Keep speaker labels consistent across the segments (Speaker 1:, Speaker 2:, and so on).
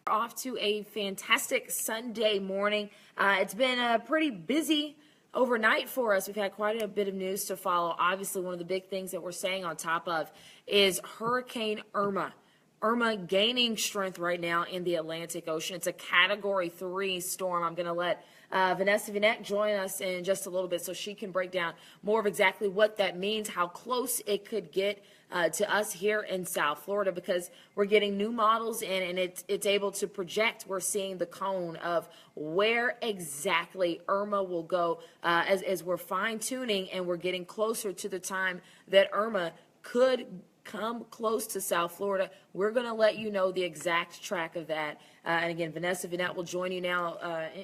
Speaker 1: Off to a fantastic Sunday morning. It's been a pretty busy overnight for us. We've had quite a bit of news to follow. Obviously, one of the big things that we're staying on top of is Hurricane Irma. Irma gaining strength right now in the Atlantic Ocean. It's a Category 3 storm. I'm going to let Vanessa Vinette join us in just a little bit so she can break down more of exactly what that means, how close it could get to us here in South Florida, because we're getting new models in and it's able to project. We're seeing the cone of where exactly Irma will go as we're fine-tuning and we're getting closer to the time that Irma could come close to South Florida. We're going to let you know the exact track of that. And again, Vanessa Vinette will join you now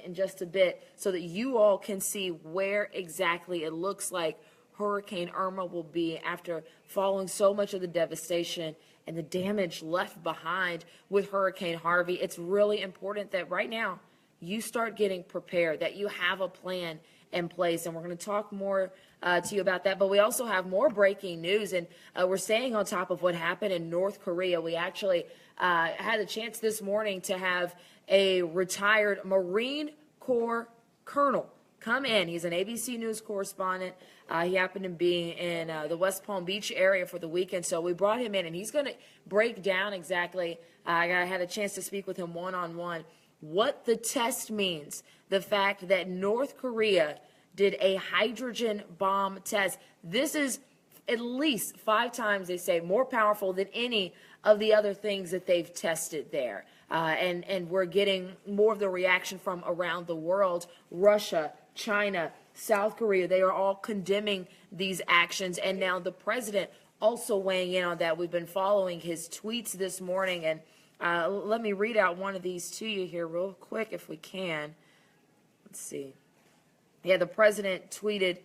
Speaker 1: in just a bit so that you all can see where exactly it looks like Hurricane Irma will be after following so much of the devastation and the damage left behind with Hurricane Harvey. It's really important that right now you start getting prepared, that you have a plan in place, and we're going to talk more to you about that. But we also have more breaking news, and we're staying on top of what happened in North Korea. We actually had a chance this morning to have a retired Marine Corps colonel come in. He's an ABC News correspondent. He happened to be in the West Palm Beach area for the weekend, so we brought him in, and he's going to break down exactly. I had a chance to speak with him one-on-one, what the test means, the fact that North Korea did a hydrogen bomb test. This is at least 5 times, they say, more powerful than any of the other things that they've tested there. And we're getting more of the reaction from around the world. Russia, China, South Korea, they are all condemning these actions. And now the president also weighing in on that. We've been following his tweets this morning. And let me read out one of these to you here real quick if we can. Let's see. Yeah, the president tweeted,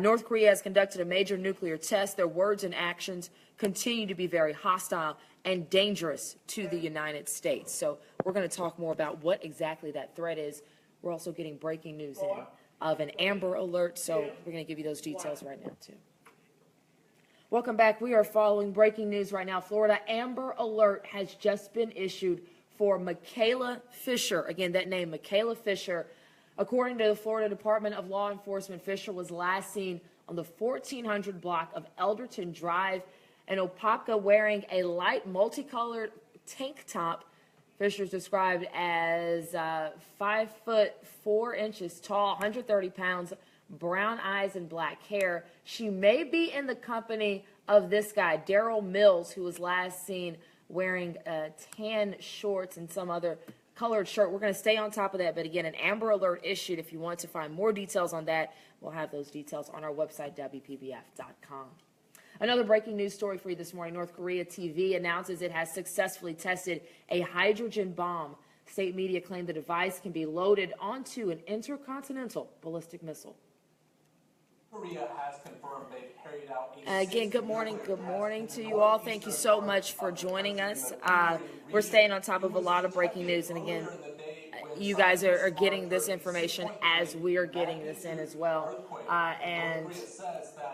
Speaker 1: North Korea has conducted a major nuclear test. Their words and actions continue to be very hostile and dangerous to the United States. So we're going to talk more about what exactly that threat is. We're also getting breaking news in of an Amber Alert, so we're going to give you those details right now, too. Welcome back. We are following breaking news right now. Florida Amber Alert has just been issued for Michaela Fisher. Again, that name, Michaela Fisher. According to the Florida Department of Law Enforcement, Fisher was last seen on the 1400 block of Elderton Drive in Opaka wearing a light multicolored tank top. Fisher is described as 5 foot 4 inches tall, 130 pounds, brown eyes and black hair. She may be in the company of this guy, Daryl Mills, who was last seen wearing tan shorts and some other colored shirt. We're going to stay on top of that, but again, an Amber Alert issued. If you want to find more details on that, we'll have those details on our website, WPBF.com. Another breaking news story for you this morning. North Korea TV announces it has successfully tested a hydrogen bomb. State media claim the device can be loaded onto an intercontinental ballistic missile.
Speaker 2: Korea has confirmed they've carried out
Speaker 1: again, good morning to you all. Thank you so much for joining us. We're staying on top of a lot of breaking news, and again, you guys are getting this information as we are getting this in as well. And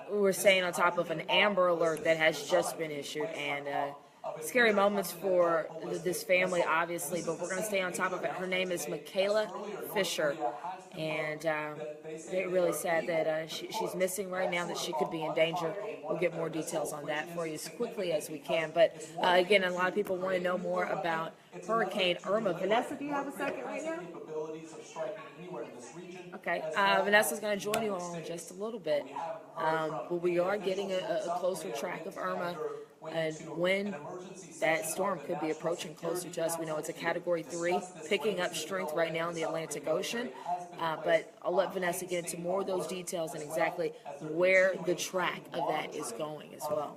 Speaker 1: we're staying on top of an Amber Alert that has just been issued, and scary moments for this family, obviously, but we're going to stay on top of it. Her name is Michaela Fisher, and it's really sad that she's missing right now, that she could be in danger. We'll get more details on that for you as quickly as we can. But again, a lot of people want to know more about Hurricane Irma. Vanessa, do you have a second right now? Okay, Vanessa's going to join you all in just a little bit. But we are getting a closer track of Irma and when that storm could be approaching closer to us. We know it's a Category 3, picking up strength right now in the Atlantic Ocean. But I'll let Vanessa get into more of those details and exactly where the track of that is going as well.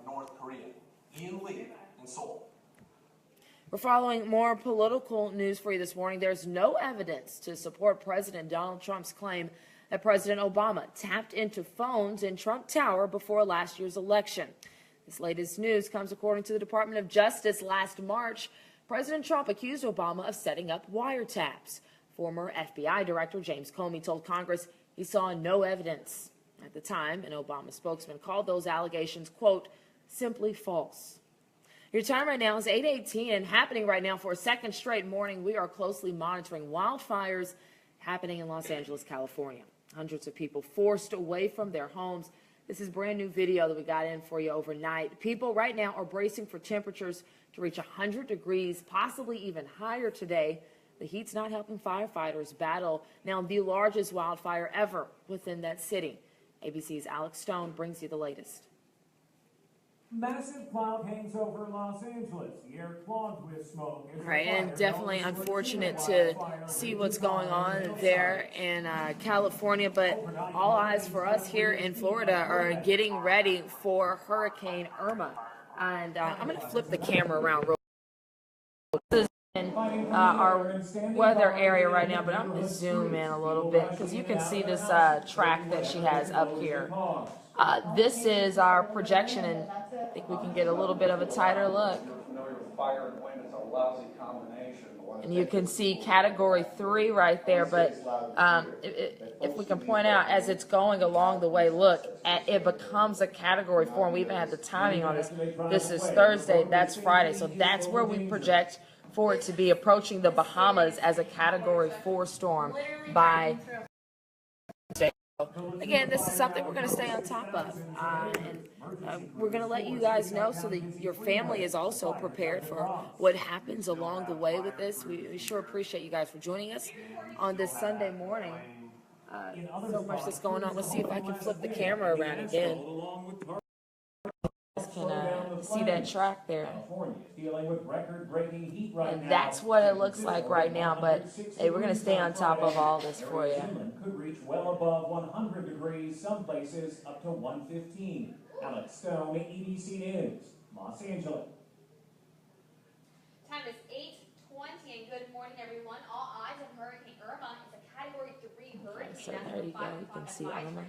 Speaker 1: We're following more political news for you this morning. There's no evidence to support President Donald Trump's claim that President Obama tapped into phones in Trump Tower before last year's election. This latest news comes according to the Department of Justice. Last March, President Trump accused Obama of setting up wiretaps. Former FBI Director James Comey told Congress he saw no evidence. At the time, an Obama spokesman called those allegations, quote, simply false. Your time right now is 8:18 and happening right now for a second straight morning. We are closely monitoring wildfires happening in Los Angeles, California. Hundreds of people forced away from their homes. This is brand new video that we got in for you overnight. People right now are bracing for temperatures to reach 100 degrees, possibly even higher today. The heat's not helping firefighters battle now the largest wildfire ever within that city. ABC's Alex Stone brings you the latest.
Speaker 3: Massive cloud hangs over Los Angeles. The air clogged with smoke.
Speaker 1: Right, and definitely unfortunate to see what's going on there in California, but all eyes for us here in Florida are getting ready for Hurricane Irma. And I'm going to flip the camera around real quick. This is in our weather area right now, but I'm going to zoom in a little bit because you can see this track that she has up here. This is our projection, and I think we can get a little bit of a tighter look. And you can see category 3 right there, but if we can point out as it's going along the way, look, it becomes a category 4, and we even had the timing on this. This is Thursday, that's Friday, so that's where we project for it to be approaching the Bahamas as a category 4 storm by Thursday. Again, this is something we're going to stay on top of, and we're going to let you guys know so that your family is also prepared for what happens along the way with this. We sure appreciate you guys for joining us on this Sunday morning. So much that's going on. Let's see if I can flip the camera around again. Can see that track there, and that's what it looks like right now, but hey, we're going to stay on top of all this for you.
Speaker 3: Could reach well above 100 degrees, some places up to 115. Alex Stone, ABC News, Los Angeles.
Speaker 4: Time is 8:20 and good morning everyone. All eyes on Hurricane Irma. It's a category 3 hurricane.
Speaker 1: So there you go, you can see Irma.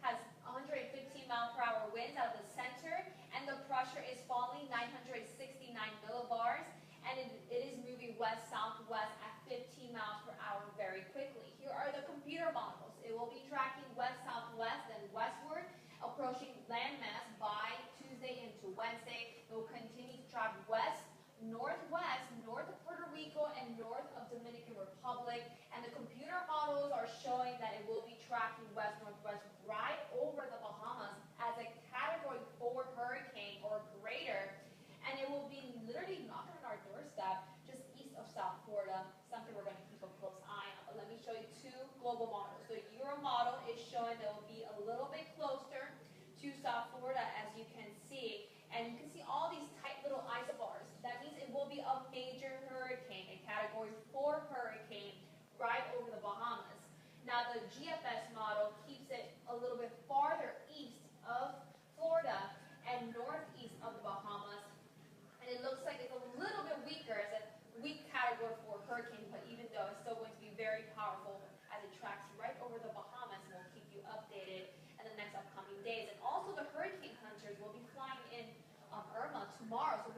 Speaker 4: Has 115-mile-per-hour winds out of the center, and the pressure is falling 969 millibars, and it is moving west-southwest at 15 miles per hour very quickly. Here are the computer models. It will be tracking west-southwest and westward, approaching landmass by Tuesday into Wednesday. It will continue to track west, northwest, north of Puerto Rico, and north of Dominican Republic, and the computer models are showing that it will be tracking west-northwest right over the Bahamas as a category 4 hurricane or greater, and it will be literally knocking on our doorstep just east of South Florida, something we're going to keep a close eye on. But let me show you 2 global models. The Euro model is showing that it will be a little bit closer to South Florida, as you can see, and you can see all these tight little isobars. That means it will be a major hurricane, a category 4 hurricane right over the Bahamas. Now the GFS model keeps it a little bit farther east of Florida and northeast of the Bahamas, and it looks like it's a little bit weaker as a weak category 4 hurricane, but even though it's still going to be very powerful as it tracks right over the Bahamas, and we'll keep you updated in the next upcoming days. And also the hurricane hunters will be flying in Irma tomorrow, so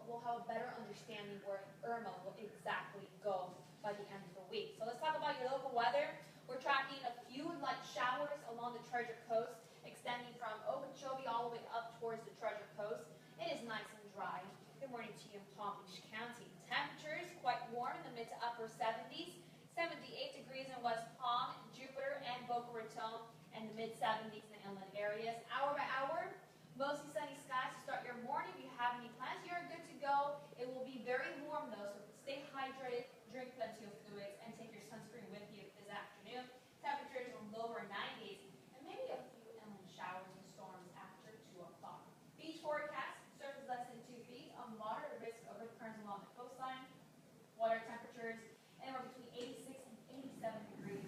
Speaker 4: we'll have a better understanding where Irma will exactly go by the end of the week. So let's talk about your local weather. We're tracking a few light showers along the Treasure Coast, extending from Okeechobee all the way up towards the Treasure Coast. It is nice and dry. Good morning to you in Palm Beach County. Temperatures quite warm in the mid to upper 70s, 78 degrees in West Palm, Jupiter, and Boca Raton, and the mid 70s in the inland areas. Hour by hour, mostly sunny skies to start your morning. If you have any plans, you're good to go. It will be very warm though, so stay hydrated, drink plenty of fluids, and take your sunscreen with you this afternoon. Temperatures will lower 90s, and maybe a few inland showers and storms after 2 o'clock. Beach forecast, surface less than 2 feet, a moderate risk of currents along the coastline. Water temperatures anywhere between 86 and 87 degrees,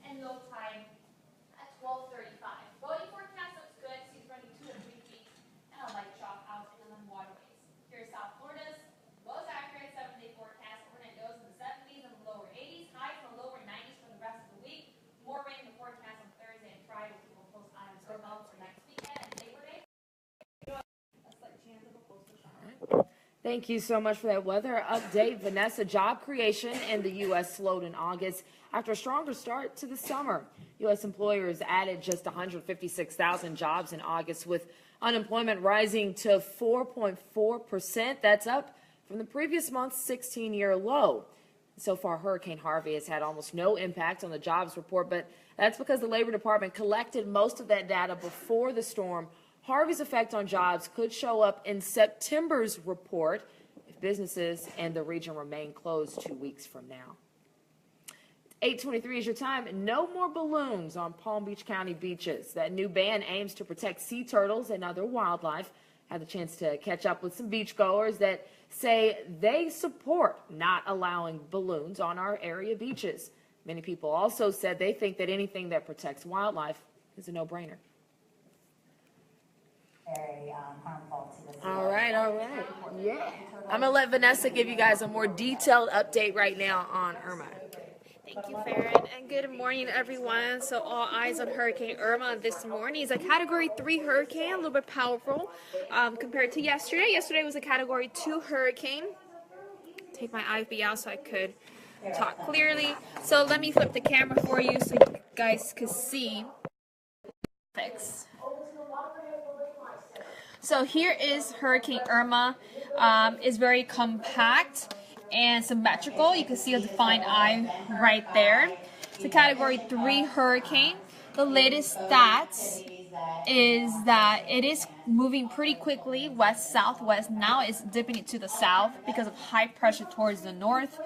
Speaker 4: and low tide at 12:35. Boating forecast looks good, seas running 2 to 3 feet, and a light chop out in inland waterways. Here's South Florida's most accurate 7-day forecast. Overnight lows in the 70s and the lower 80s, highs in the lower 90s for the rest of the week. More rain in the forecast on Thursday and Friday. We'll keep a close eye on Irma for next weekend and Labor Day. A slight chance of a coastal shower.
Speaker 1: Thank you so much for that weather update, Vanessa. Job creation in the U.S. slowed in August after a stronger start to the summer. U.S. employers added just 156,000 jobs in August, with Unemployment rising to 4.4%. That's up from the previous month's 16-year low. So far, Hurricane Harvey has had almost no impact on the jobs report, but that's because the Labor Department collected most of that data before the storm. Harvey's effect on jobs could show up in September's report if businesses and the region remain closed 2 weeks from now. 8:23 is your time. No more balloons on Palm Beach County beaches. That new ban aims to protect sea turtles and other wildlife. Had the chance to catch up with some beachgoers that say they support not allowing balloons on our area beaches. Many people also said they think that anything that protects wildlife is a no-brainer.
Speaker 5: Very harmful to the sea.
Speaker 1: All right. Yeah. I'm going to let Vanessa give you guys a more detailed update right now on Irma.
Speaker 6: Thank you, Farron, and good morning, everyone. So all eyes on Hurricane Irma this morning. It's a Category 3 hurricane, a little bit powerful compared to yesterday. Yesterday was a Category 2 hurricane. Take my IFB out so I could talk clearly. So let me flip the camera for you so you guys can see. So here is Hurricane Irma. It's very compact and symmetrical. You can see a defined eye right there. It's a Category 3 hurricane. The latest stats is that it is moving pretty quickly west-southwest. Now it's dipping it to the south because of high pressure towards the north.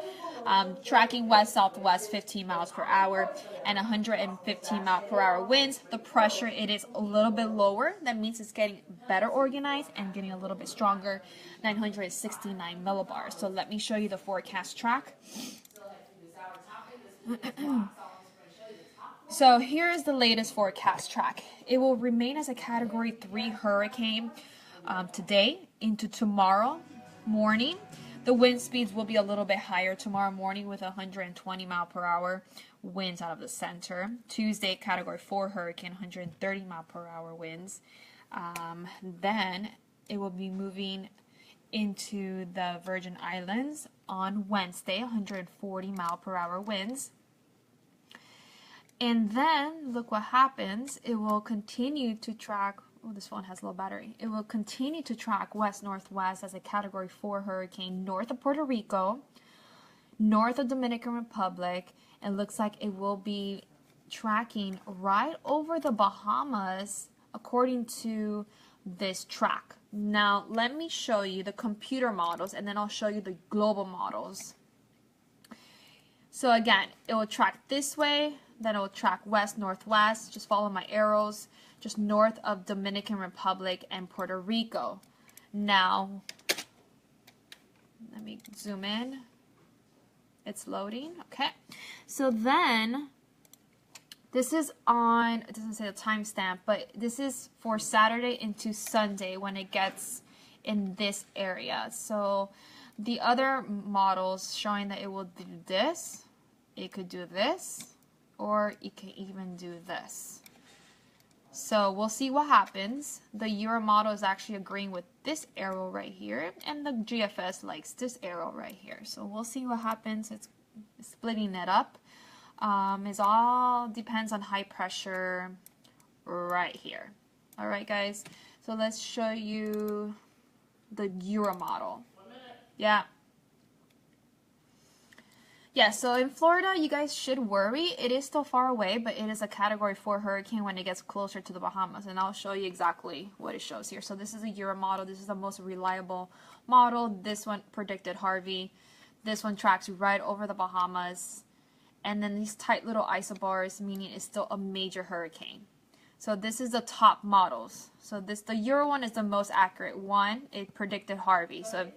Speaker 6: Tracking west-southwest 15 miles per hour and 115 mile per hour winds. The pressure, it is a little bit lower. That means it's getting better organized and getting a little bit stronger, 969 millibars. So let me show you the forecast track. So here is the latest forecast track. It will remain as a Category 3 hurricane today into tomorrow morning. The wind speeds will be a little bit higher tomorrow morning with 120 mile per hour winds out of the center. Tuesday, Category 4 hurricane, 130 mile per hour winds. Then it will be moving into the Virgin Islands on Wednesday, 140 mile per hour winds. And then look what happens. It will continue to track. Oh, this phone has low battery. It will continue to track west-northwest as a Category 4 hurricane north of Puerto Rico, north of Dominican Republic, and looks like it will be tracking right over the Bahamas according to this track. Now, let me show you the computer models, and then I'll show you the global models. So again, it will track this way, then it will track west-northwest. Just follow my arrows. Just north of Dominican Republic and Puerto Rico. Now, let me zoom in. It's loading. Okay. So then, this is on, it doesn't say the timestamp, but this is for Saturday into Sunday when it gets in this area. So the other models showing that it will do this, it could do this, or it can even do this. So we'll see what happens. The Euro model is actually agreeing with this arrow right here, and the GFS likes this arrow right here. So we'll see what happens. It's splitting it up. It all depends on high pressure right here. All right, guys. So let's show you the Euro model.
Speaker 2: 1 minute.
Speaker 6: Yeah. Yeah, so in Florida, you guys should worry. It is still far away, but it is a Category 4 hurricane when it gets closer to the Bahamas, and I'll show you exactly what it shows here. So this is a Euro model. This is the most reliable model. This one predicted Harvey. This one tracks right over the Bahamas. And then these tight little isobars, meaning it's still a major hurricane. So this is the top models. So the Euro one is the most accurate one. It predicted Harvey. So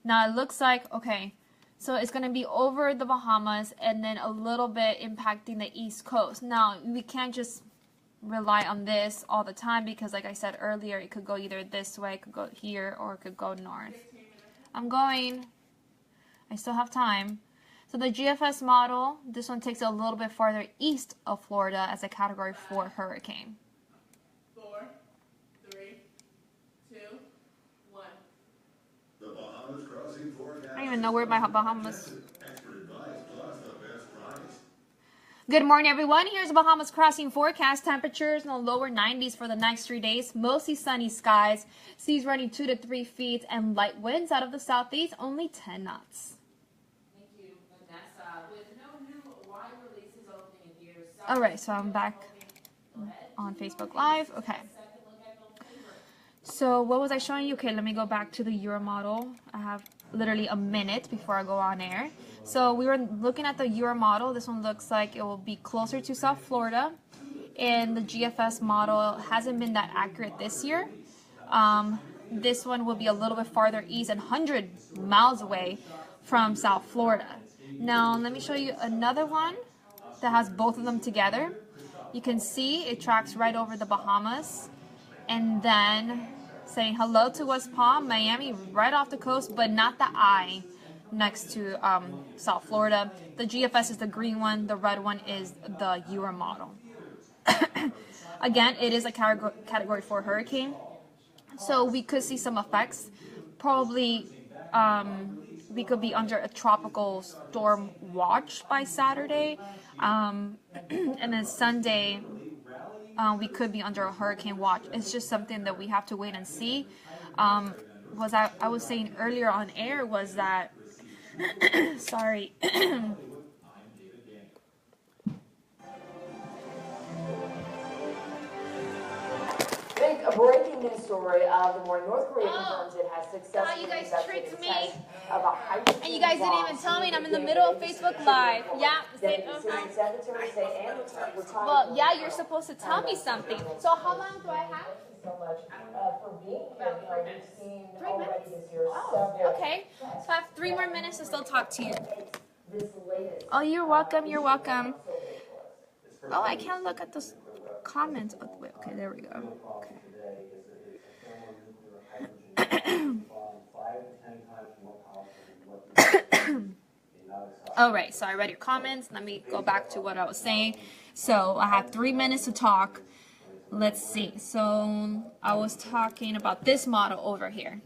Speaker 6: now it looks like, okay, so it's going to be over the Bahamas and then a little bit impacting the East Coast. Now, we can't just rely on this all the time because, like I said earlier, it could go either this way, it could go here, or it could go north. I'm going. I still have time. So the GFS model, this one takes it a little bit farther east of Florida as a Category 4 hurricane.
Speaker 7: 4, 3, 2, 1.
Speaker 8: The Bahamas crossing forecast.
Speaker 6: I don't even know where my Bahamas.
Speaker 8: Expert advice plus the best price.
Speaker 6: Good morning, everyone. Here's the Bahamas crossing forecast. Temperatures in the lower 90s for the next 3 days. Mostly sunny skies. Seas running 2 to 3 feet and light winds out of the southeast, only 10 knots.
Speaker 1: Thank you, Vanessa. With no new wide releases opening in years.
Speaker 6: All right, so I'm back on Facebook Live. Okay. So what was I showing you? Okay, let me go back to the Euro model. I have literally a minute before I go on air. So we were looking at the Euro model. This one looks like it will be closer to South Florida. And the GFS model hasn't been that accurate this year. This one will be a little bit farther east and 100 miles away from South Florida. Now, let me show you another one that has both of them together. You can see it tracks right over the Bahamas. And then saying hello to West Palm, Miami, right off the coast, but not the eye next to South Florida. The GFS is the green one. The red one is the Euro model. Again, it is a category 4 hurricane. So we could see some effects. Probably we could be under a tropical storm watch by Saturday. And then Sunday, we could be under a hurricane watch. It's just something that we have to wait and see. I was saying earlier on air was that, sorry.
Speaker 1: A breaking news story of the morning. North Korea confirms it has successfully
Speaker 6: you guys
Speaker 1: conducted
Speaker 6: tricked
Speaker 1: a
Speaker 6: me.
Speaker 1: test of a hydrogen
Speaker 6: And you guys didn't even tell me, and I'm in the middle of Facebook Live. Yeah.
Speaker 1: Deputy Assistant Secretary of State and retired.
Speaker 6: Well, yeah, you're supposed to tell me something. So how long do I have?
Speaker 1: so much for being here. You know, we've seen
Speaker 6: 3
Speaker 1: already
Speaker 6: minutes?
Speaker 1: this year
Speaker 6: Oh,
Speaker 1: several.
Speaker 6: okay. So I have 3 more minutes to still talk to you.
Speaker 1: This latest.
Speaker 6: Oh, you're welcome. You're welcome. Oh, I can't look at those comments. Oh, wait, okay, there we go. Okay. All right, so I read your comments. Let me go back to what I was saying. So I have 3 minutes to talk. Let's see. So I was talking about this model over here.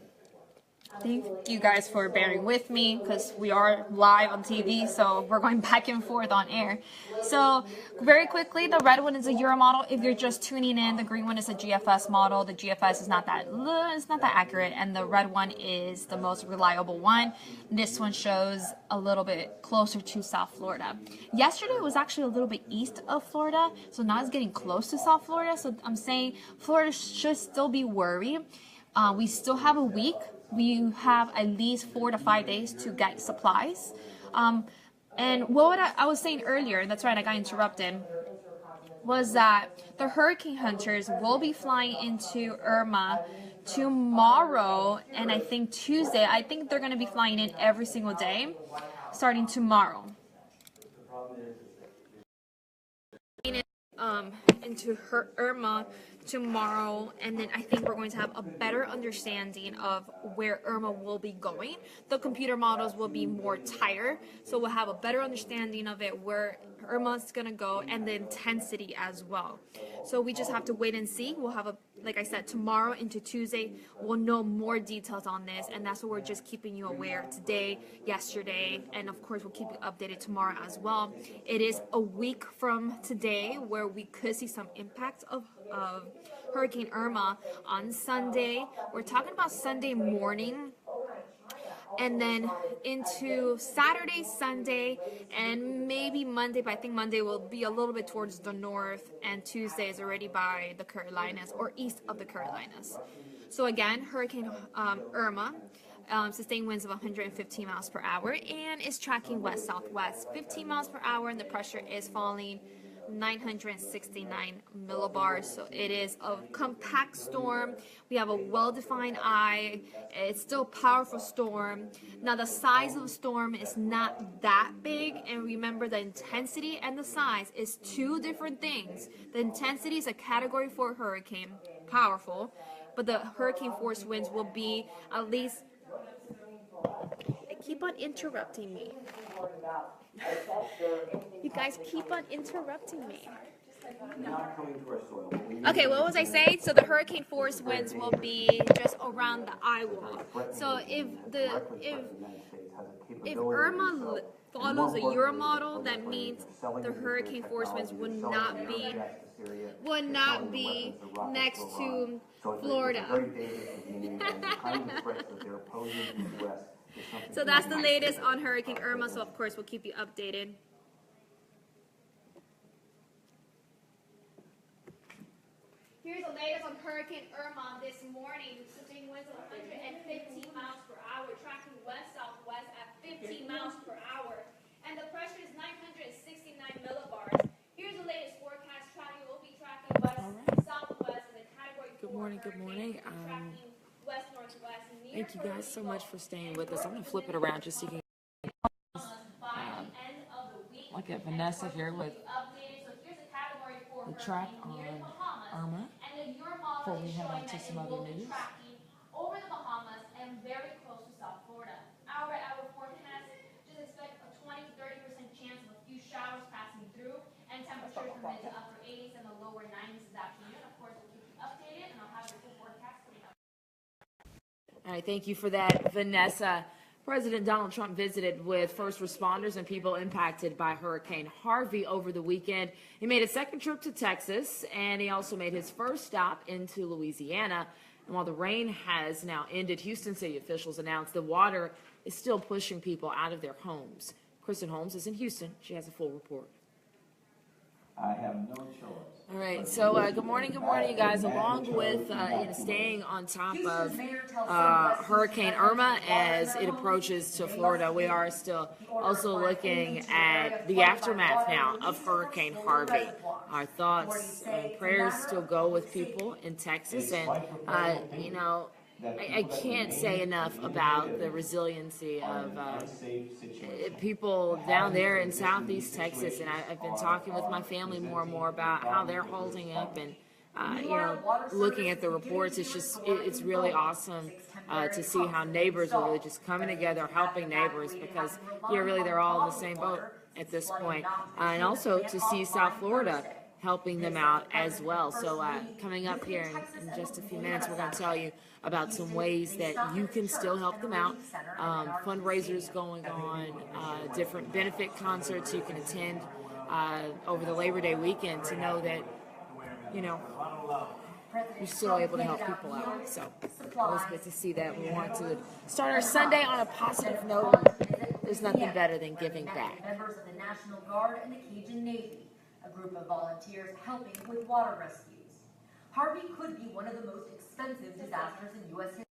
Speaker 6: Thank you guys for bearing with me because we are live on TV, so we're going back and forth on air. So very quickly, the red one is a Euro model. If you're just tuning in, the green one is a GFS model. The GFS is not that accurate, and the red one is the most reliable one. This one shows a little bit closer to South Florida. Yesterday it was actually a little bit east of Florida, so now it's getting close to South Florida. So I'm saying Florida should still be worried. We still have a week. We have at least 4 to 5 days to get supplies. And what I was saying earlier, that's right, I got interrupted, was that the hurricane hunters will be flying into Irma tomorrow and I think Tuesday. I think they're going to be flying in every single day starting tomorrow. Into Irma tomorrow, and then I think we're going to have a better understanding of where Irma will be going. The computer models will be more tighter, so we'll have a better understanding of it, where Irma's gonna go, and the intensity as well. So we just have to wait and see. We'll have like I said, tomorrow into Tuesday, we'll know more details on this, and that's what we're just keeping you aware today, yesterday, and of course we'll keep you updated tomorrow as well. It is a week from today where we could see some impacts of Hurricane Irma on Sunday. We're talking about Sunday morning, and then into Saturday, Sunday, and maybe Monday, but I think Monday will be a little bit towards the north, and Tuesday is already by the Carolinas or east of the Carolinas. So again, Hurricane Irma, sustained winds of 115 miles per hour, and is tracking west-southwest, 15 miles per hour, and the pressure is falling 969 millibars. So it is a compact storm. We have a well-defined eye. It's still a powerful storm. Now the size of the storm is not that big, and remember, the intensity and the size is two different things. The intensity is a category 4 hurricane, powerful, but the hurricane force winds will be at least. They keep on interrupting me. You guys keep on interrupting me. Okay, what was I saying? So the hurricane force winds will be just around the eye wall. So if Irma follows a Euro model, that means the hurricane force winds would not be next to Florida. So that's the latest on Hurricane Irma. So of course we'll keep you updated. Here's the latest on Hurricane Irma this morning. Sustaining winds of 115 miles per hour, tracking west-southwest at 15 miles per hour. And the pressure is 969 millibars. Here's the latest forecast. We'll be tracking west-southwest as a category 4
Speaker 1: Good morning, good morning.
Speaker 4: tracking west-northwest.
Speaker 1: Thank you guys so much for staying with us. I'm going to flip it around just so you can look at Vanessa here with the track on Irma before we head on to some other news.
Speaker 4: Over the Bahamas and very close to South Florida. Our forecast, just expect a 20 to 30% chance of a few showers passing through, and temperatures from mid to upper 80s and the lower 90s this afternoon. Of course, we'll keep you updated, and I'll have the full forecast coming up.
Speaker 1: All right, thank you for that, Vanessa. President Donald Trump visited with first responders and people impacted by Hurricane Harvey over the weekend. He made a second trip to Texas, and he also made his first stop into Louisiana. And while the rain has now ended, Houston city officials announced the water is still pushing people out of their homes. Kristen Holmes is in Houston. She has a full report.
Speaker 9: I have no choice.
Speaker 1: All right, so good morning, you guys. Along with staying on top of Hurricane Irma as it approaches to Florida, we are still also looking at the aftermath now of Hurricane Harvey. Our thoughts and prayers still go with people in Texas, and I can't say enough about the resiliency of people down there in southeast Texas, and I've been talking with my family more and more about how they're holding up, and looking at the reports, it's really awesome to see how neighbors are really just coming together, helping neighbors, because really they're all in the same boat at this point, and also to see South Florida helping them out as well. So coming up here in just a few minutes, we're going to tell you about some ways that you can still help them out. Fundraisers going on, different benefit concerts you can attend over the Labor Day weekend to know that, you're still able to help people out. So it was good to see that. We want to start our Sunday on a positive note. There's nothing better than giving back.
Speaker 5: Members of the National Guard and the Cajun Navy, a group of volunteers helping with water rescues. Harvey could be one of the most expensive disasters in U.S. history.